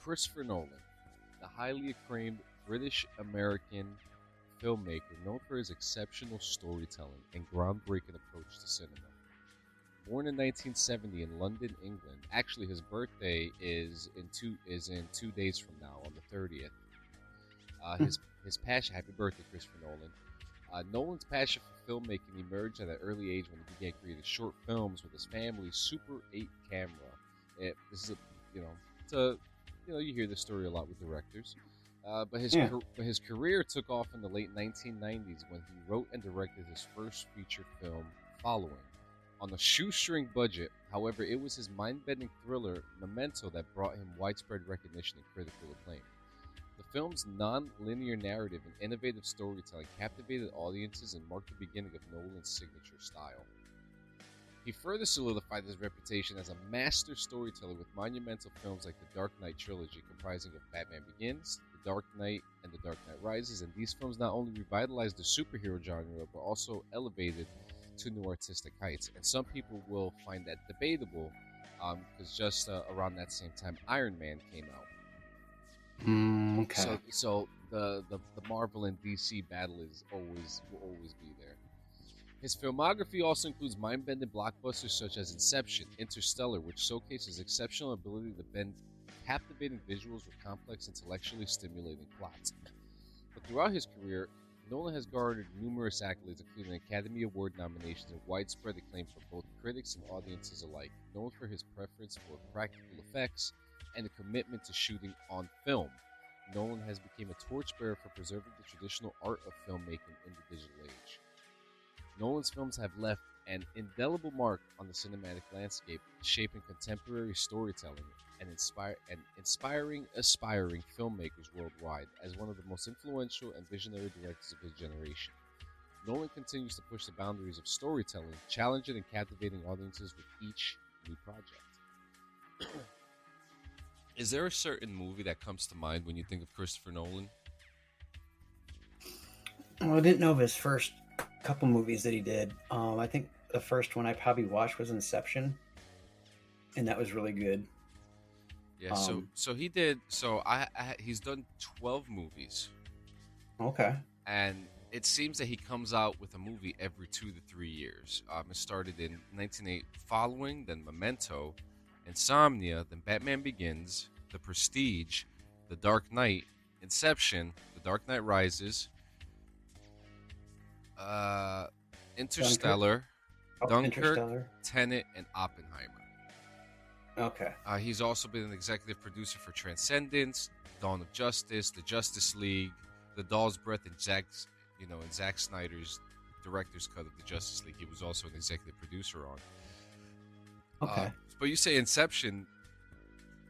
Christopher Nolan, the highly acclaimed British American filmmaker known for his exceptional storytelling and groundbreaking approach to cinema. Born in 1970 in London, England. Actually, his birthday is in 2 days from now, on the 30th. His passion. Happy birthday, Christopher Nolan. Nolan's passion for filmmaking emerged at an early age when he began creating short films with his family's Super 8 camera. This is a, it's a, you hear this story a lot with directors. Yeah. But his career took off in the late 1990s when he wrote and directed his first feature film, Following. On a shoestring budget, however, it was his mind-bending thriller, Memento, that brought him widespread recognition and critical acclaim. The film's non-linear narrative and innovative storytelling captivated audiences and marked the beginning of Nolan's signature style. He further solidified his reputation as a master storyteller with monumental films like the Dark Knight trilogy, comprising of Batman Begins, The Dark Knight, and The Dark Knight Rises, and these films not only revitalized the superhero genre, but also elevated to new artistic heights. And some people will find that debatable, because just around that same time, Iron Man came out. Okay. So the Marvel and DC battle will always be there. His filmography also includes mind-bending blockbusters such as Inception, Interstellar, which showcases exceptional ability to bend captivating visuals with complex, intellectually stimulating plots. But throughout his career, Nolan has garnered numerous accolades, including Academy Award nominations and widespread acclaim from both critics and audiences alike, known for his preference for practical effects and a commitment to shooting on film. Nolan has become a torchbearer for preserving the traditional art of filmmaking in the digital age. Nolan's films have left an indelible mark on the cinematic landscape, shaping contemporary storytelling and inspiring aspiring filmmakers worldwide as one of the most influential and visionary directors of his generation. Nolan continues to push the boundaries of storytelling, challenging and captivating audiences with each new project. Is there a certain movie that comes to mind when you think of Christopher Nolan? Well, I didn't know of his first couple movies that he did. I think the first one I probably watched was Inception, and that was really good. Yeah, so he did. So he's done 12 movies, Okay. and it seems that he comes out with a movie every 2 to 3 years. It started in 1908, Following, then Memento, Insomnia, then Batman Begins, The Prestige, The Dark Knight, Inception, The Dark Knight Rises, Interstellar, Dunkirk, Interstellar. Tenet, and Oppenheimer. Okay. He's also been an executive producer for Transcendence, Dawn of Justice, The Justice League, The Doll's Breath, and Zack Snyder's director's cut of The Justice League. He was also an executive producer on. Okay. But you say Inception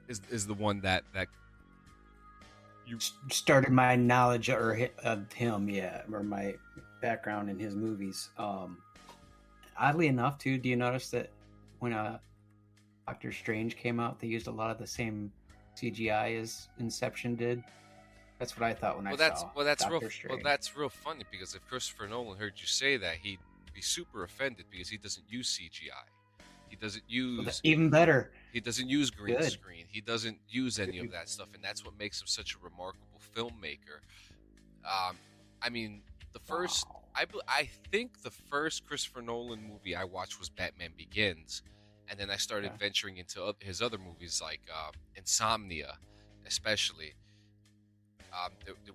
is the one that you Started my knowledge of him, yeah, or my background in his movies. Oddly enough, too, do you notice that when Doctor Strange came out, they used a lot of the same CGI as Inception did? That's what I thought when I saw Doctor Strange. That's real funny, because if Christopher Nolan heard you say that, he'd be super offended because he doesn't use CGI. He doesn't use even better. He doesn't use green screen. He doesn't use any of that stuff, and that's what makes him such a remarkable filmmaker. I mean, the first, I think the first Christopher Nolan movie I watched was Batman Begins, and then I started venturing into his other movies like Insomnia, especially.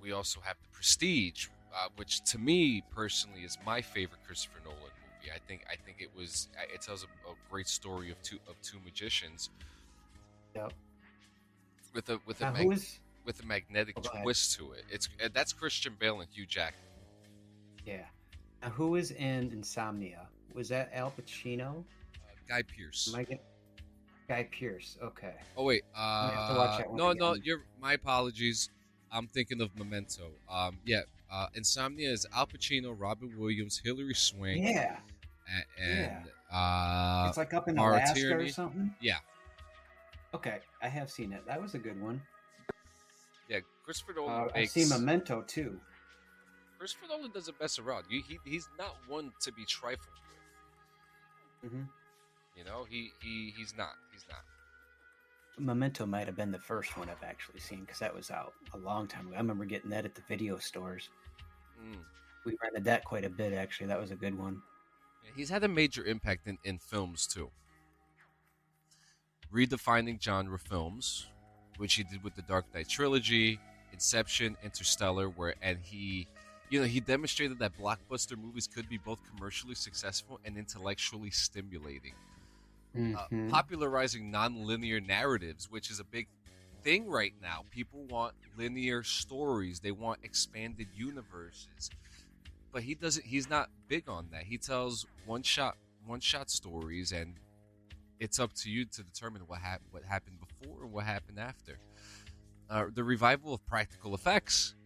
We also have The Prestige, which to me personally is my favorite Christopher Nolan movie. I think it tells a great story of two magicians. Yep. With a magnetic twist to it. That's Christian Bale and Hugh Jackman. Yeah. Now, who was in Insomnia? Was that Al Pacino? Guy Pearce. Guy Pearce. Okay. Oh wait. I have to watch that one No. again. My apologies. I'm thinking of Memento. Insomnia is Al Pacino, Robin Williams, Hilary Swank. Yeah. And it's like up in Mara Alaska Tierney. or something. Yeah. Okay, I have seen it. That was a good one. Yeah, Christopher Nolan. I've seen Memento too. Christopher Nolan doesn't mess around. He's not one to be trifled with. Mm-hmm. You know, he's not. Memento might have been the first one I've actually seen because that was out a long time ago. I remember getting that at the video stores. Mm. We rented that quite a bit, actually. That was a good one. He's had a major impact in films too, redefining genre films, which he did with the Dark Knight trilogy, Inception, Interstellar, and he demonstrated that blockbuster movies could be both commercially successful and intellectually stimulating. Mm-hmm. Popularizing non-linear narratives, which is a big thing right now. People want linear stories, they want expanded universes, but he's not big on that. He tells one shot stories, and it's up to you to determine what happened before and what happened after. The revival of practical effects.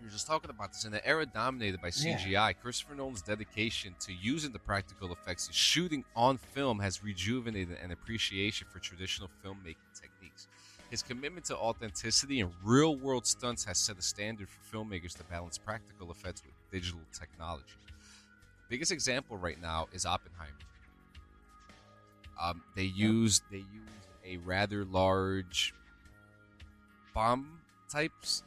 We were just talking about this in an era dominated by CGI. Yeah. Christopher Nolan's dedication to using the practical effects and shooting on film has rejuvenated an appreciation for traditional filmmaking techniques. His commitment to authenticity and real-world stunts has set a standard for filmmakers to balance practical effects with digital technology. The biggest example right now is Oppenheimer. They used a rather large bomb types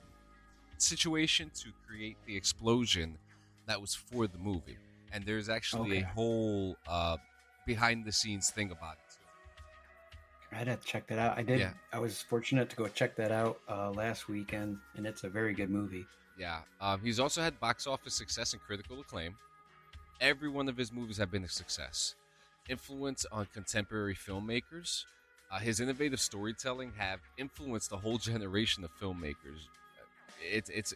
situation to create the explosion that was for the movie, and there's actually a whole behind the scenes thing about it too. I'd have to check that out. I did. Yeah. I was fortunate to go check that out last weekend, and it's a very good movie. Yeah. He's also had box office success and critical acclaim. Every one of his movies have been a success. Influence on contemporary filmmakers. His innovative storytelling have influenced a whole generation of filmmakers. It's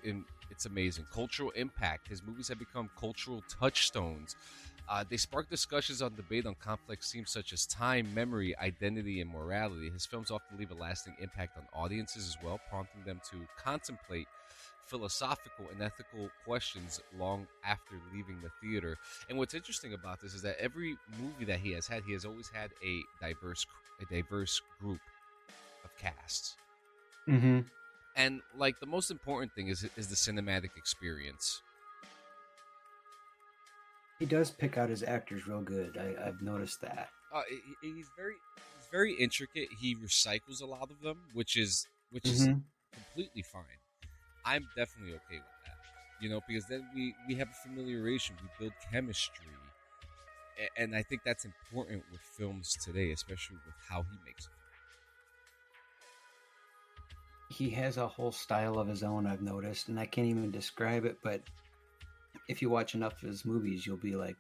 amazing. Cultural impact. His movies have become cultural touchstones. They spark discussions on debate on complex themes such as time, memory, identity, and morality. His films often leave a lasting impact on audiences as well, prompting them to contemplate philosophical and ethical questions long after leaving the theater. And what's interesting about this is that every movie that he has always had a diverse group of casts. Mm-hmm. And like the most important thing is the cinematic experience. He does pick out his actors real good. I've noticed that. He's very intricate. He recycles a lot of them, which is completely fine. I'm definitely okay with that, because then we have a familiarization, we build chemistry, and I think that's important with films today, especially with how he makes them. He has a whole style of his own, I've noticed, and I can't even describe it, but if you watch enough of his movies, you'll be like,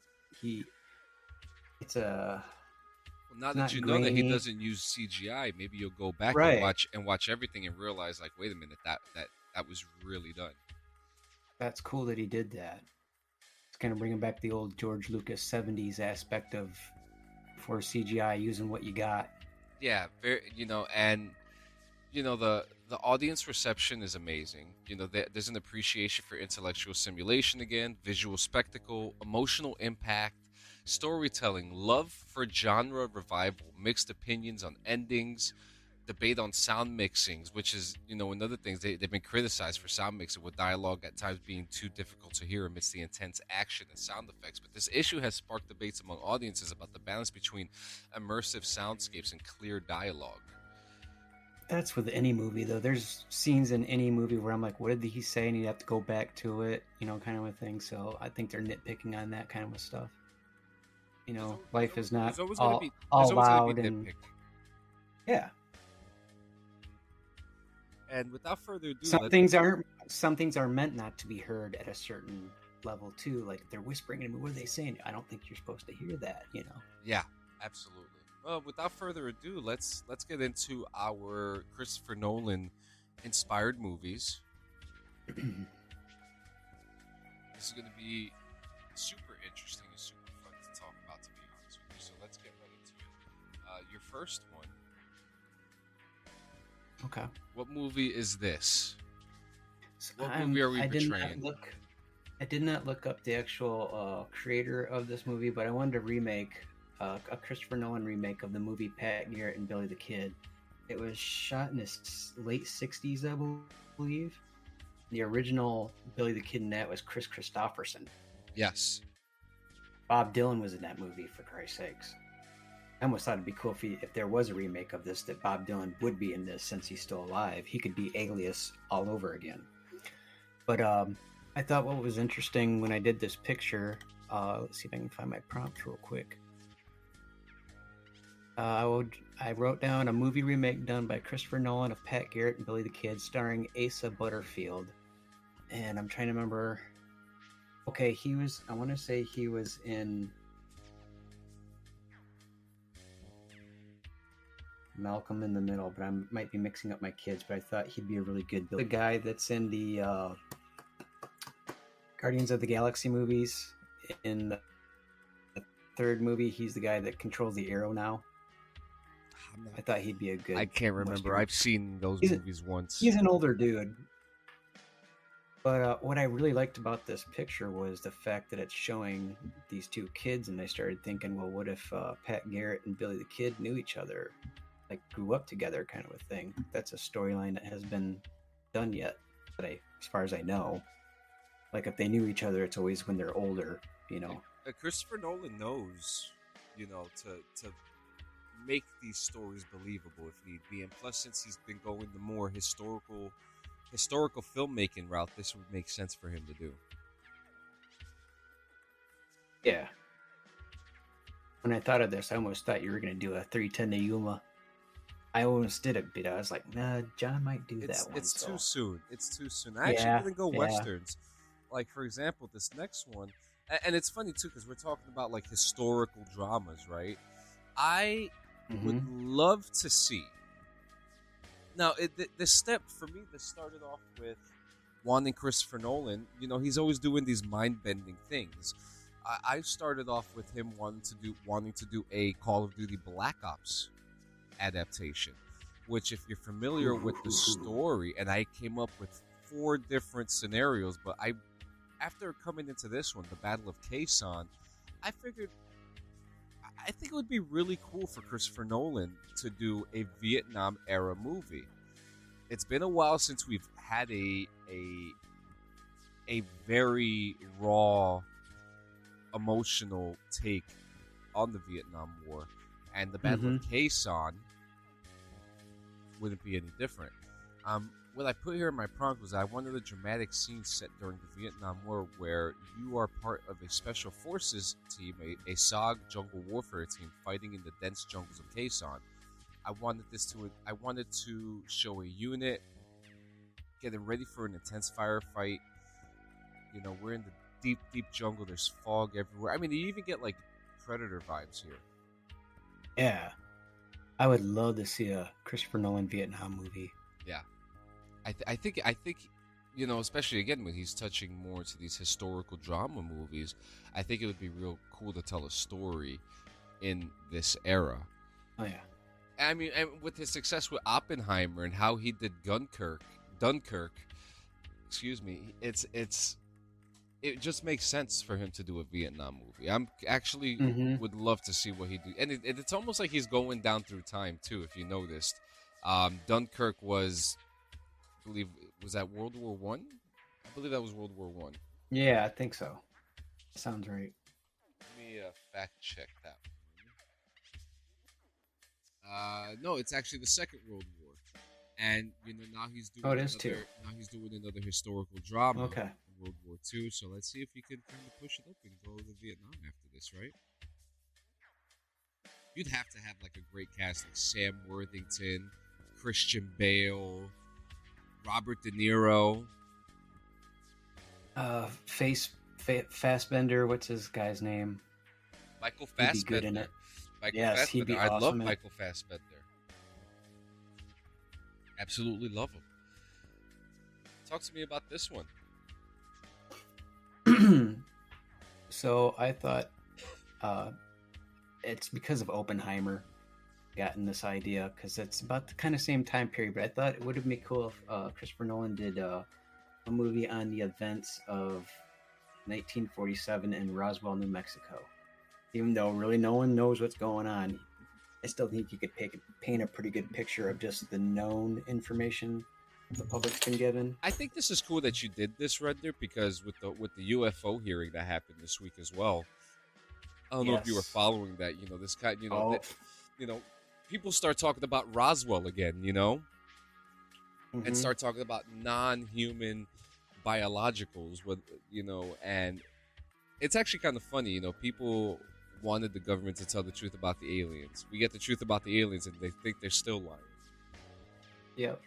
now that you know that he doesn't use CGI, maybe you'll go back and watch everything and realize, like, wait a minute, that was really done. That's cool that he did that. It's kind of bringing back the old George Lucas 70s aspect of for CGI, using what you got. Yeah, the audience reception is amazing. There's an appreciation for intellectual simulation again, visual spectacle, emotional impact, storytelling, love for genre revival, mixed opinions on endings, debate on sound mixings, which is, another thing. They've been criticized for sound mixing, with dialogue at times being too difficult to hear amidst the intense action and sound effects. But this issue has sparked debates among audiences about the balance between immersive soundscapes and clear dialogue. That's with any movie, though. There's scenes in any movie where I'm like, what did he say? And you have to go back to it, kind of a thing. So I think they're nitpicking on that kind of stuff. Life is not all loud and... Yeah. And without further ado, some things are meant not to be heard at a certain level too. Like, they're whispering and what are they saying? I don't think you're supposed to hear that. Yeah, absolutely. Well, without further ado, let's get into our Christopher Nolan inspired movies. This is going to be super interesting and super fun to talk about, to be honest with you. So let's get right into it. Your first one. Okay. What movie is this? What movie are we portraying? I did not look up the actual creator of this movie, but I wanted to remake a Christopher Nolan remake of the movie Pat Garrett and Billy the Kid. It was shot in the late 60s, I believe. The original Billy the Kid in that was Chris Christopherson. Yes. Bob Dylan was in that movie, for Christ's sakes. I almost thought it'd be cool if there was a remake of this, that Bob Dylan would be in this since he's still alive. He could be Alias all over again. But I thought what was interesting when I did this picture, let's see if I can find my prompt real quick. I wrote down a movie remake done by Christopher Nolan of Pat Garrett and Billy the Kid, starring Asa Butterfield. And I'm trying to remember. Okay, I want to say he was in Malcolm in the Middle, but I might be mixing up my kids, but I thought he'd be a really good Billy. The guy that's in the Guardians of the Galaxy movies. In the third movie, he's the guy that controls the arrow now. I thought he'd be a good... I can't remember. Western. I've seen those movies once. He's an older dude. But what I really liked about this picture was the fact that it's showing these two kids, and I started thinking, well, what if Pat Garrett and Billy the Kid knew each other, like grew up together kind of a thing? That's a storyline that has been done yet, as far as I know. Like, if they knew each other, it's always when they're older, you know. Christopher Nolan knows, you know, to make these stories believable if need be. And plus, since he's been going the more historical filmmaking route, this would make sense for him to do. Yeah. When I thought of this, I almost thought you were going to do a 310 to Yuma. I almost did it, but I was like, nah, John might do that one. It's too soon. It's too soon. I actually didn't go Westerns. Like, for example, this next one, and it's funny, too, because we're talking about, like, historical dramas, right? I would love to see. Now, the step for me that started off with wanting Christopher Nolan, you know, he's always doing these mind-bending things. I started off with him wanting to do a Call of Duty Black Ops adaptation, which, if you're familiar with the story, and I came up with 4 different scenarios, but after coming into this one, the Battle of Khe Sanh, I figured I think it would be really cool for Christopher Nolan to do a Vietnam era movie. It's been a while since we've had a very raw, emotional take on the Vietnam War, and the Battle of Khe Sanh wouldn't be any different. What I put here in my prompt was I wanted a dramatic scene set during the Vietnam War where you are part of a special forces team, a SOG jungle warfare team fighting in the dense jungles of Khe Sanh. I wanted to show a unit getting ready for an intense firefight. You know, we're in the deep jungle. There's fog everywhere. I mean, you even get like Predator vibes here. Yeah, I would love to see a Christopher Nolan Vietnam movie. Yeah. I think you know, especially again when he's touching more to these historical drama movies, I think it would be real cool to tell a story in this era. Oh yeah. I mean, and with his success with Oppenheimer and how he did Dunkirk, excuse me, it just makes sense for him to do a Vietnam movie. I'm actually would love to see what he do, and it's almost like he's going down through time too. If you noticed, Dunkirk was. Was that World War One? I believe that was World War One. Yeah, I think so. Sounds right. Let me fact check that one. No, it's actually the Second World War, and you know now he's doing. Oh, it is too. Now he's doing another historical drama. Okay. World War II. So let's see if we can kind of push it up and go to Vietnam after this, right? You'd have to have like a great cast like Sam Worthington, Christian Bale. Robert De Niro. Fassbender. What's his guy's name? Michael Fassbender. He'd be good in it. Yes, he'd be I awesome. love Michael Fassbender. Absolutely love him. Talk to me about this one. So I thought it's because of Oppenheimer gotten this idea, because it's about the kind of same time period, but I thought it would have been cool if Christopher Nolan did a movie on the events of 1947 in Roswell, New Mexico. Even though really no one knows what's going on, I still think you could paint a pretty good picture of just the known information the public's been given. I think this is cool that you did this, Redder, because with the UFO hearing that happened this week as well, I don't know if you were following that. You know, this guy. You know, people start talking about Roswell again. You know, and start talking about non-human biologicals. With and it's actually kind of funny. You know, people wanted the government to tell the truth about the aliens. We get the truth about the aliens, and they think they're still lying. Yep.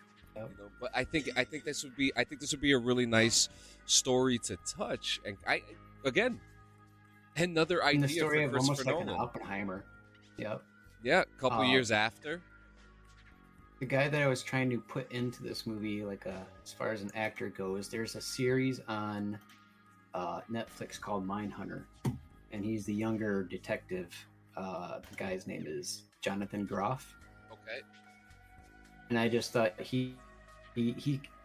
But I think this would be a really nice story to touch, and another idea the story for of Christopher almost like Nolan. an Oppenheimer. Yep. Yeah, a couple years after. The guy that I was trying to put into this movie, as far as an actor goes, there's a series on Netflix called Mindhunter, and he's the younger detective. The guy's name is Jonathan Groff. Okay. And I just thought he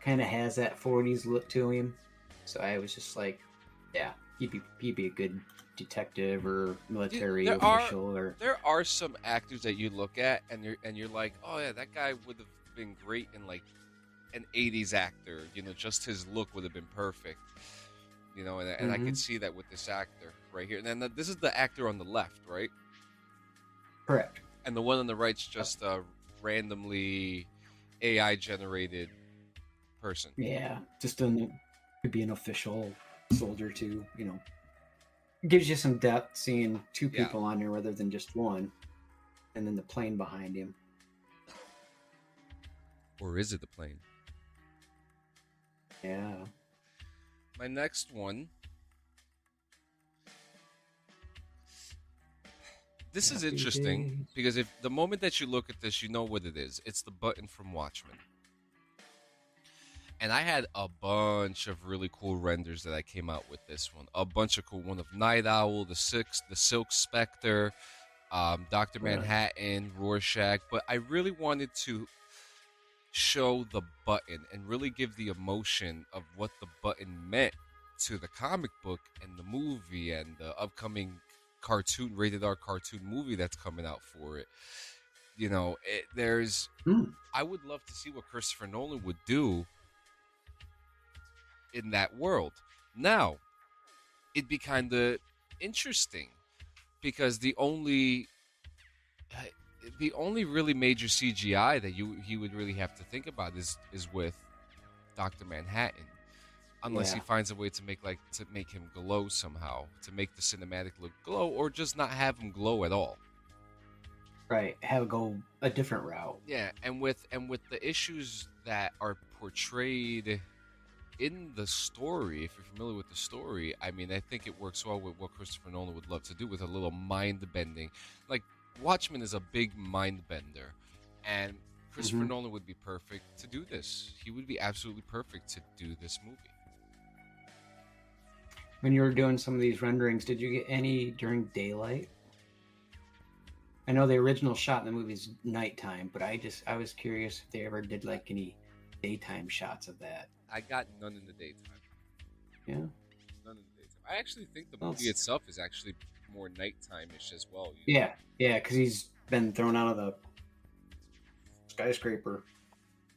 kind of has that 40s look to him, so I was just like, yeah, he'd be a good detective or military official. There are some actors that you look at and you're like, oh yeah, that guy would have been great in like an 80s actor. You know, just his look would have been perfect. You know, and I could see that with this actor right here. And then this is the actor on the left, right? Correct. And the one on the right's just randomly AI generated person. Yeah, could be an official soldier too. You know, gives you some depth seeing two people on there rather than just one, and then the plane behind him. Or is it the plane? Yeah. My next one. This is interesting because if the moment that you look at this, you know what it is. It's the button from Watchmen. And I had a bunch of really cool renders that I came out with this one. A bunch of cool one of Night Owl, the Silk Spectre, Dr. Manhattan, Rorschach. But I really wanted to show the button and really give the emotion of what the button meant to the comic book and the movie and the upcoming rated R cartoon movie that's coming out for it. You know, I would love to see what Christopher Nolan would do in that world. Now, it'd be kind of interesting because the only really major CGI that he would really have to think about is with Dr. Manhattan. Unless he finds a way to make him glow somehow, to make the cinematic look glow, or just not have him glow at all. Right, have it go a different route. Yeah, and with the issues that are portrayed in the story, if you're familiar with the story, I mean, I think it works well with what Christopher Nolan would love to do with a little mind bending. Like Watchmen is a big mind bender, and Christopher Nolan would be perfect to do this. He would be absolutely perfect to do this movie. When you were doing some of these renderings, did you get any during daylight? I know the original shot in the movie is nighttime, but I was curious if they ever did like any daytime shots of that. I got none in the daytime. Yeah? None in the daytime. I actually think the movie itself is actually more nighttime-ish as well. Yeah, because he's been thrown out of the skyscraper.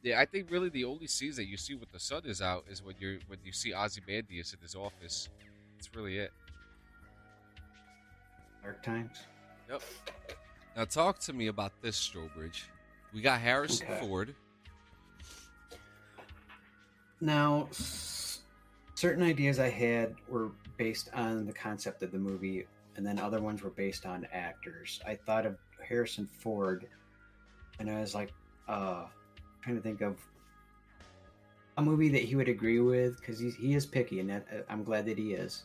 Yeah, I think really the only scenes that you see with the sun is out is when you see Ozymandias in his office. That's really it. Dark times. Yep. Now talk to me about this, Strobridge. We got Harrison Ford. Now, certain ideas I had were based on the concept of the movie, and then other ones were based on actors. I thought of Harrison Ford, and I was like, trying to think of a movie that he would agree with, because he is picky, and I'm glad that he is.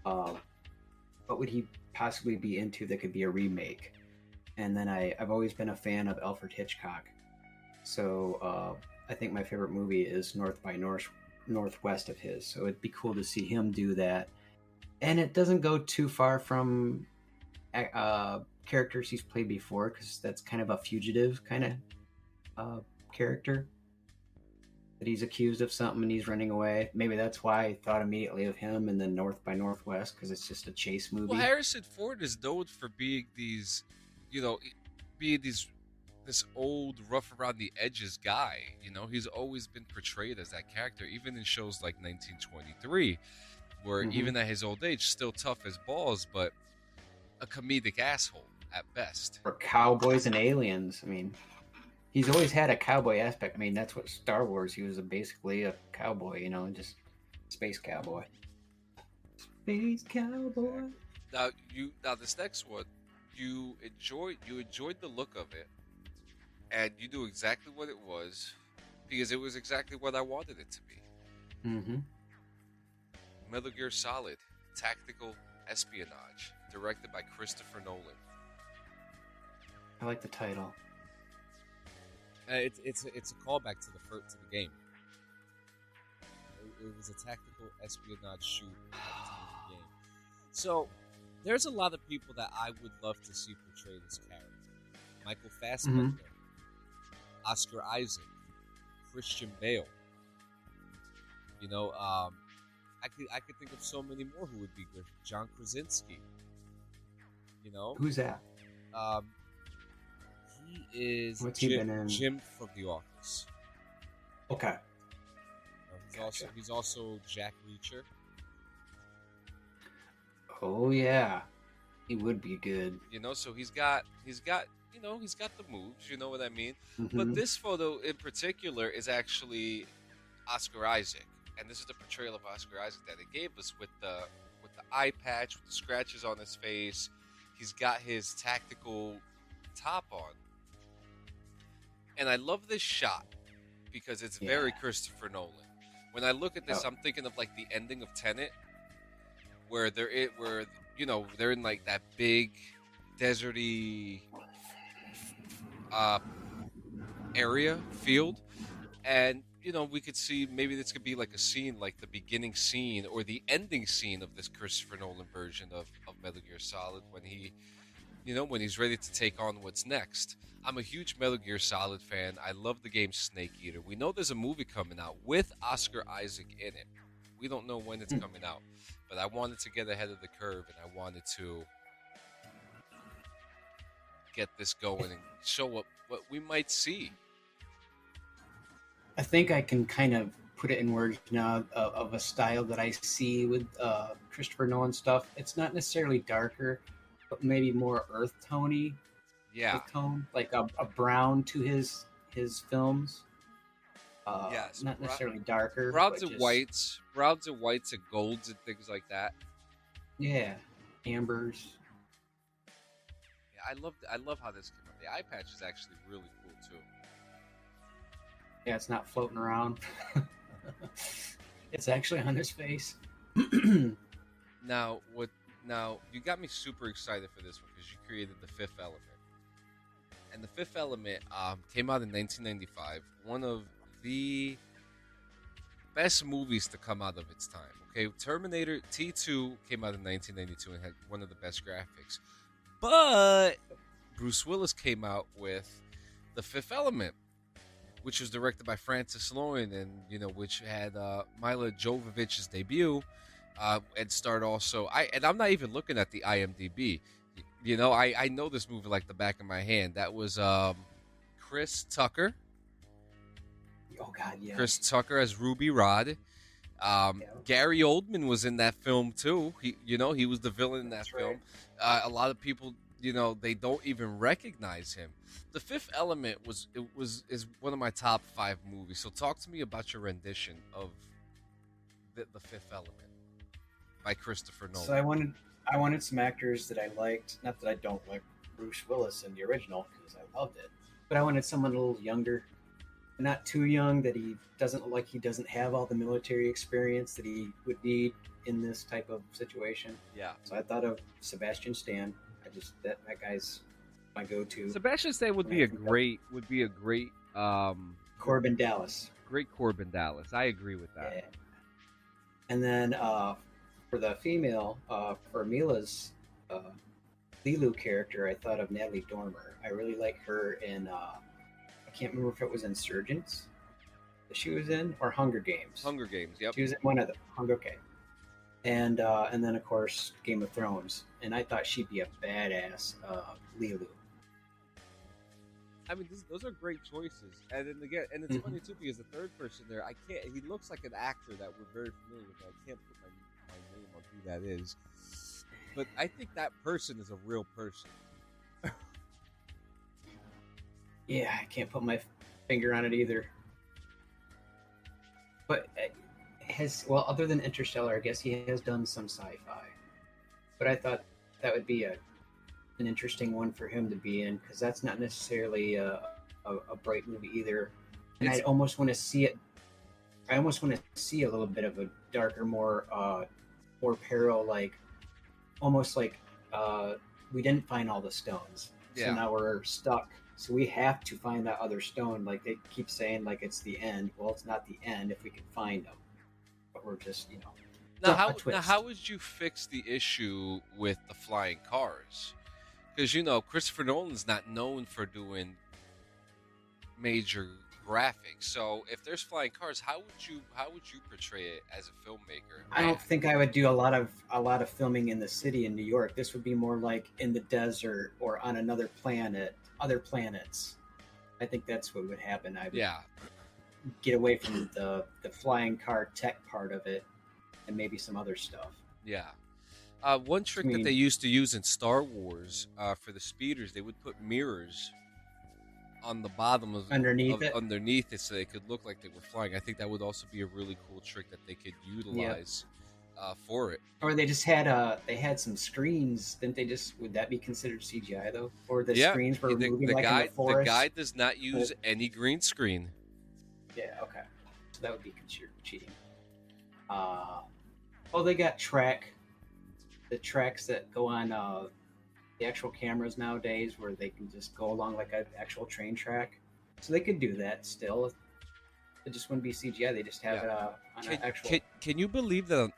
What would he possibly be into that could be a remake? And then I've always been a fan of Alfred Hitchcock, so I think my favorite movie is North by Northwest of his. So it'd be cool to see him do that, and it doesn't go too far from characters he's played before, because that's kind of a fugitive kind of character. That he's accused of something and he's running away. Maybe that's why I thought immediately of him and then North by Northwest, because it's just a chase movie. Well, Harrison Ford is known for being this old, rough around the edges guy. You know, he's always been portrayed as that character, even in shows like 1923, where even at his old age, still tough as balls. But a comedic asshole at best. Or cowboys and aliens. I mean, he's always had a cowboy aspect. I mean, that's what Star Wars. He was basically a cowboy, you know, just space cowboy. Space cowboy. Now this next one, you enjoyed the look of it, and you knew exactly what it was because it was exactly what I wanted it to be. Mm-hmm. Metal Gear Solid, tactical espionage, directed by Christopher Nolan. I like the title. It's a callback to the game. It was a tactical espionage shoot to the game. So there's a lot of people that I would love to see portray this character. Michael Fassbender, Oscar Isaac, Christian Bale. You know, I could think of so many more who would be good. John Krasinski. You know, who's that? He is Jim from The Office. Okay. He's also Jack Reacher. Oh yeah, he would be good. You know, so he's got the moves. You know what I mean? Mm-hmm. But this photo in particular is actually Oscar Isaac, and this is the portrayal of Oscar Isaac that it gave us with the eye patch, with the scratches on his face. He's got his tactical top on, and I love this shot because it's very Christopher Nolan. When I look at this, I'm thinking of like the ending of Tenet, where they're in like that big deserty field, and you know, we could see maybe this could be like a scene, like the beginning scene or the ending scene of this Christopher Nolan version of Metal Gear Solid when he's ready to take on what's next. I'm a huge Metal Gear Solid fan. I love the game Snake Eater. We know there's a movie coming out with Oscar Isaac in it. We don't know when it's coming out, but I wanted to get ahead of the curve, and I wanted to get this going and show what we might see. I think I can kind of put it in words now of a style that I see with Christopher Nolan stuff. It's not necessarily darker, but maybe more earth tony. Yeah, earth tone, like a brown to his films. Yes, not necessarily darker. Browns and whites, and golds and things like that. Yeah, ambers. Yeah, I love how this came out. The eye patch is actually really cool too. Yeah, it's not floating around. It's actually on his face. Now, you got me super excited for this one because you created The Fifth Element. And The Fifth Element came out in 1995. One of the best movies to come out of its time. Okay, Terminator T2 came out in 1992 and had one of the best graphics. But Bruce Willis came out with The Fifth Element, which was directed by Francis Lawrence, and which had Mila Jovovich's debut, and starred also. I'm not even looking at the IMDb. I know this movie like the back of my hand. That was Chris Tucker. Oh God, yeah. Chris Tucker as Ruby Rod. Gary Oldman was in that film too. He was the villain in that film. Right. A lot of people, they don't even recognize him. The Fifth Element is one of my top 5 movies. So talk to me about your rendition of the Fifth Element by Christopher Nolan. So I wanted some actors that I liked. Not that I don't like Bruce Willis in the original because I loved it, but I wanted someone a little younger, not too young that he doesn't look like he doesn't have all the military experience that he would need in this type of situation. Yeah. So I thought of Sebastian Stan. That guy's my go-to. Sebastian Stan would be a great Corbin Dallas. Great Corbin Dallas. I agree with that. Yeah. And then for the female, for Mila's Lilu character, I thought of Natalie Dormer. I really like her in I can't remember if it was Insurgents that she was in or Hunger Games. Hunger Games, yep. She was in one of them. Okay. And then of course Game of Thrones, and I thought she'd be a badass Lilu. I mean, those are great choices, and then again, and it's funny too because the third person there, he looks like an actor that we're very familiar with. I can't put my name on who that is, But I think that person is a real person. Yeah, I can't put my finger on it either. But other than Interstellar, I guess he has done some sci-fi. But I thought that would be an interesting one for him to be in, because that's not necessarily a bright movie either. And I almost want to see it. I almost want to see a little bit of a darker, more peril, like almost like we didn't find all the stones, so now we're stuck. So we have to find that other stone. Like they keep saying, like it's the end. Well, it's not the end if we can find them. But we're just, Now, how would you fix the issue with the flying cars? Because Christopher Nolan's not known for doing major graphics. So if there's flying cars, how would you portray it as a filmmaker? I don't think I would do a lot of filming in the city in New York. This would be more like in the desert or on another planet, other planets. I think that's what would happen. I would get away from the flying car tech part of it, and maybe some other stuff. Yeah. One trick that they used to use in Star Wars for the speeders, they would put mirrors on the bottom underneath it, so they could look like they were flying. I think that would also be a really cool trick that they could utilize for it. Or they just had some screens. Didn't they would that be considered CGI though? Or the screens were moving like in the forest? The guy does not use any green screen. Yeah, okay. So that would be considered cheating. They got the tracks that go on the actual cameras nowadays, where they can just go along like an actual train track. So they could do that still. It just wouldn't be CGI. They just have it on an actual. Can you believe that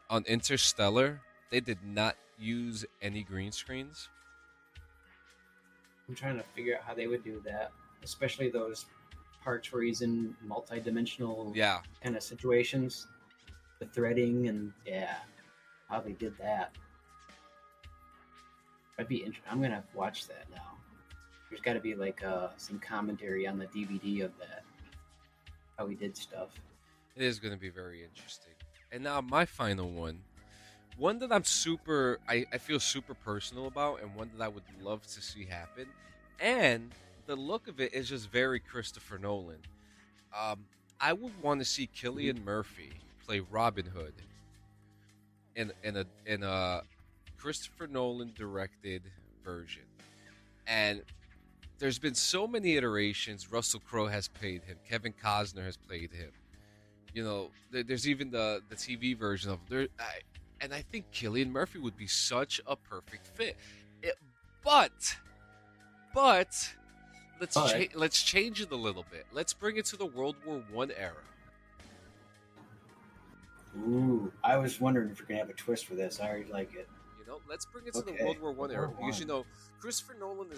on Interstellar they did not use any green screens? I'm trying to figure out how they would do that, especially those parts where he's in multi-dimensional kind of situations, the threading and how they did that. I'd be interested. I'm gonna watch that now. There's got to be like some commentary on the DVD of that, how he did stuff. It is going to be very interesting. And now my final one that I feel super personal about, and one that I would love to see happen. And the look of it is just very Christopher Nolan. I would want to see Cillian Murphy play Robin Hood in a Christopher Nolan directed version. And there's been so many iterations. Russell Crowe has played him. Kevin Costner has played him. There's even the TV version of there. And I think Cillian Murphy would be such a perfect fit. But let's change it a little bit. Let's bring it to the World War I era. Ooh, I was wondering if you're gonna have a twist for this. I already like it. Let's bring it to the World War I era, because Christopher Nolan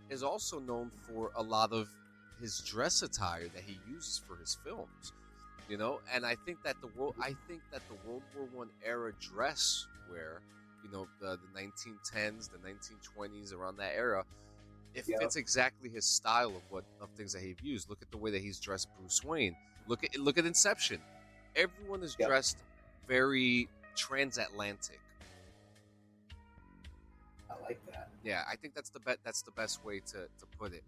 is also known for a lot of his dress attire that he uses for his films. And I think that the World War I era dress wear, the 1910s, the 1920s, around that era, it fits exactly his style of things that he's used. Look at the way that he's dressed Bruce Wayne. Look at Inception. Everyone is dressed very transatlantic. I like that. Yeah, I think that's the best way to put it.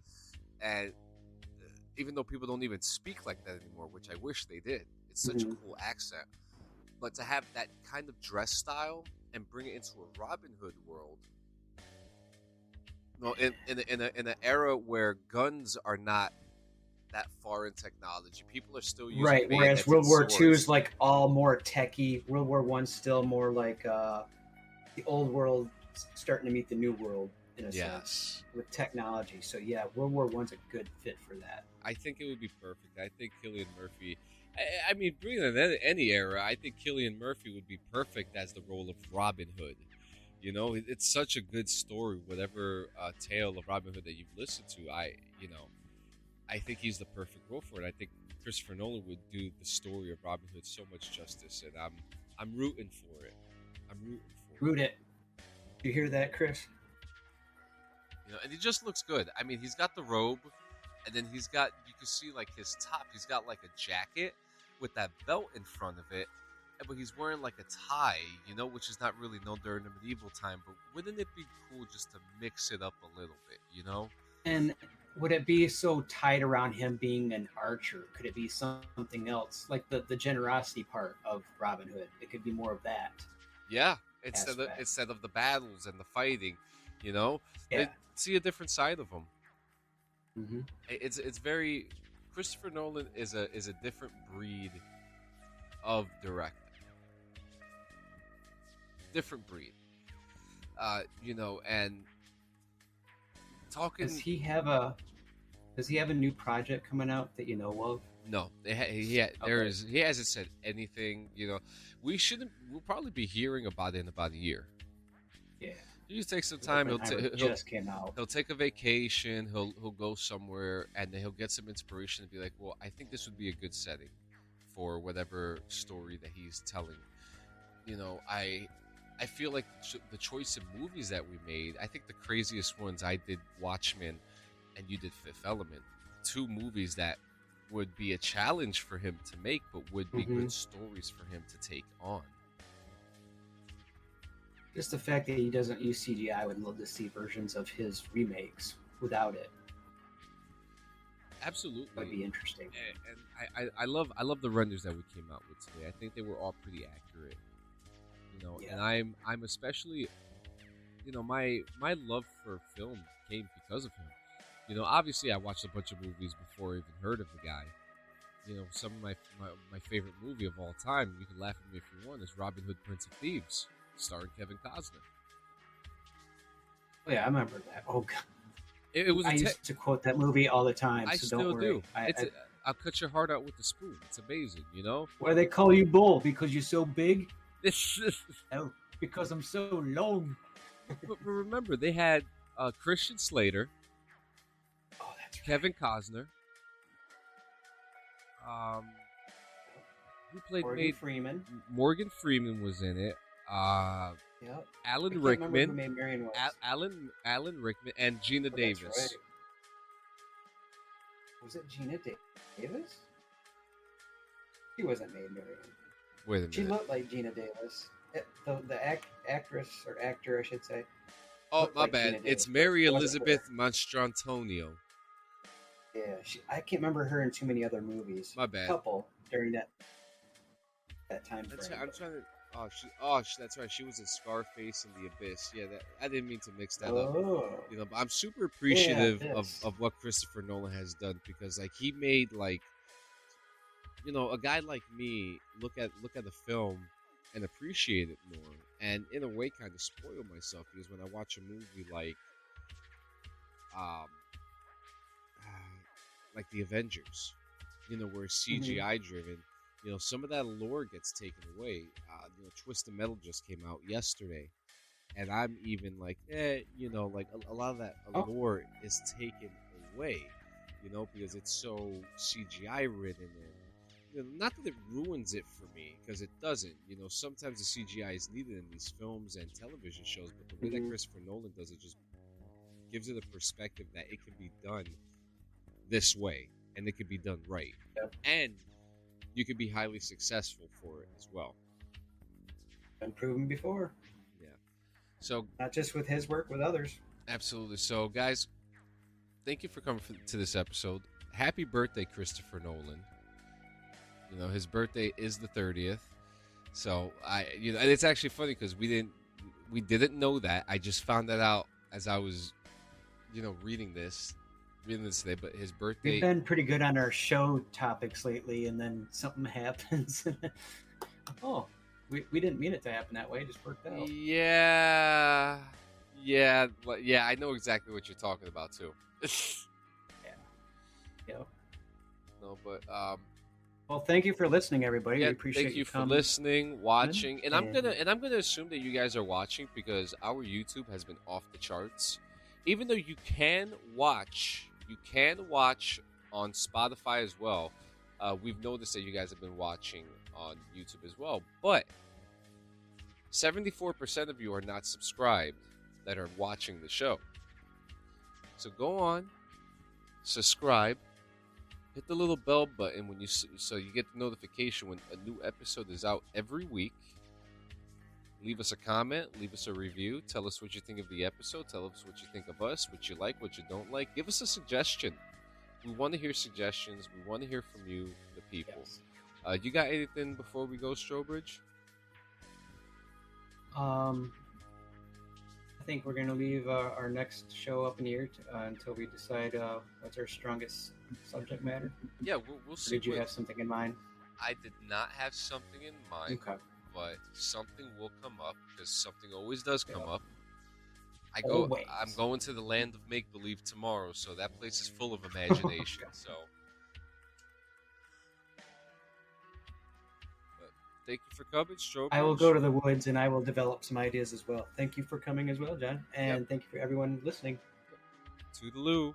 And even though people don't even speak like that anymore, which I wish they did, it's such a cool accent. But to have that kind of dress style and bring it into a Robin Hood world, in an era where guns are not that far in technology, people are still using whereas World War II is like all more techy. World War I's still more like the old world starting to meet the new world in a sense with technology. So World War I's a good fit for that. I think it would be perfect. I think Cillian Murphy, I mean, bring it in any era, I think Cillian Murphy would be perfect as the role of Robin Hood. It's such a good story. Whatever tale of Robin Hood that you've listened to, I think he's the perfect role for it. I think Christopher Nolan would do the story of Robin Hood so much justice, and I'm rooting for it. Root it. You hear that, Chris? And he just looks good. I mean, he's got the robe, and then you can see like his top. He's got like a jacket with that belt in front of it, but he's wearing like a tie, which is not really known during the medieval time. But wouldn't it be cool just to mix it up a little bit? And would it be so tied around him being an archer? Could it be something else, like the generosity part of Robin Hood? It could be more of that. Yeah, instead of the battles and the fighting, they see a different side of him. Mm-hmm. It's very Christopher Nolan is a different breed of director. Different breed. And talking. Does he have a new project coming out that you know of? No, he hasn't said anything. We'll probably be hearing about it in about a year. Yeah. You take some time. Just came out. He'll take a vacation. He'll go somewhere, and then he'll get some inspiration and be like, "Well, I think this would be a good setting for whatever story that he's telling." I feel like the choice of movies that we made. I think the craziest ones I did Watchmen, and you did Fifth Element. 2 movies that would be a challenge for him to make, but would be good stories for him to take on. Just the fact that he doesn't use CGI, I would love to see versions of his remakes without it. Absolutely, that'd be interesting. And I love the renders that we came out with today. I think they were all pretty accurate. And I'm especially, my love for film came because of him. Obviously I watched a bunch of movies before I even heard of the guy. Some of my favorite movie of all time, you can laugh at me if you want, is Robin Hood, Prince of Thieves, starring Kevin Costner. Oh yeah, I remember that. Oh god, I used to quote that movie all the time. I so still don't worry. do. I'll cut your heart out with a spoon. It's amazing, Why they call you Bull? Because you're so big? Oh, because I'm so long. But remember, they had Christian Slater. Oh, that's right. Kevin Costner. Who played Morgan Freeman? Morgan Freeman was in it. Yep. Alan Rickman. Who made Marion was. Alan Rickman and Gina Davis. Right. Was it Gina Davis? She wasn't made Marion. Wait a minute. She looked like Gina Davis. The actress or actor, I should say. Oh, my bad. It's Mary Elizabeth Mastrantonio. Yeah, I can't remember her in too many other movies. My bad. A couple during that time frame. I'm trying to. That's right. She was in Scarface and The Abyss. Yeah, I didn't mean to mix that up. But I'm super appreciative of what Christopher Nolan has done, because he made a guy like me look at the film and appreciate it more, and in a way kind of spoil myself, because when I watch a movie like The Avengers, where it's CGI driven, some of that lore gets taken away. Twisted Metal just came out yesterday, and I'm even a lot of that lore is taken away, because it's so CGI ridden, and not that it ruins it for me, because it doesn't. Sometimes the CGI is needed in these films and television shows, but the way that Christopher Nolan does it just gives it a perspective that it can be done this way, and it can be done right, and you can be highly successful for it as well. Been proven before. Yeah. So not just with his work, with others. Absolutely. So, guys, thank you for coming to this episode. Happy birthday, Christopher Nolan. His birthday is the 30th. So and it's actually funny because we didn't know that. I just found that out as I was, reading this today. But his birthday. We've been pretty good on our show topics lately, and then something happens. Oh, we didn't mean it to happen that way. It just worked out. Yeah. I know exactly what you're talking about too. Yeah. No, but well, thank you for listening, everybody. Yeah, we appreciate thank you for coming. listening, watching, and I'm gonna assume that you guys are watching, because our YouTube has been off the charts. Even though you can watch on Spotify as well. We've noticed that you guys have been watching on YouTube as well, but 74% of you are not subscribed that are watching the show. So go on, subscribe, hit the little bell button when so you get the notification when a new episode is out every week. Leave us a comment, leave us a review, tell us what you think of the episode, tell us what you think of us, what you like, what you don't like. Give us a suggestion. We want to hear suggestions. We want to hear from you, the people. Yes. You got anything before we go, Strobridge? I think we're going to leave our next show up in the air until we decide what's our strongest subject matter. Yeah, we'll see. Did you have something in mind? I did not have something in mind. Okay. But something will come up because something always does come up. Always. I'm going to the land of make believe tomorrow, so that place is full of imagination. Okay. So, but thank you for coming, Strobridge. I will go to the woods and I will develop some ideas as well. Thank you for coming as well, John, and thank you for everyone listening. Toodaloo.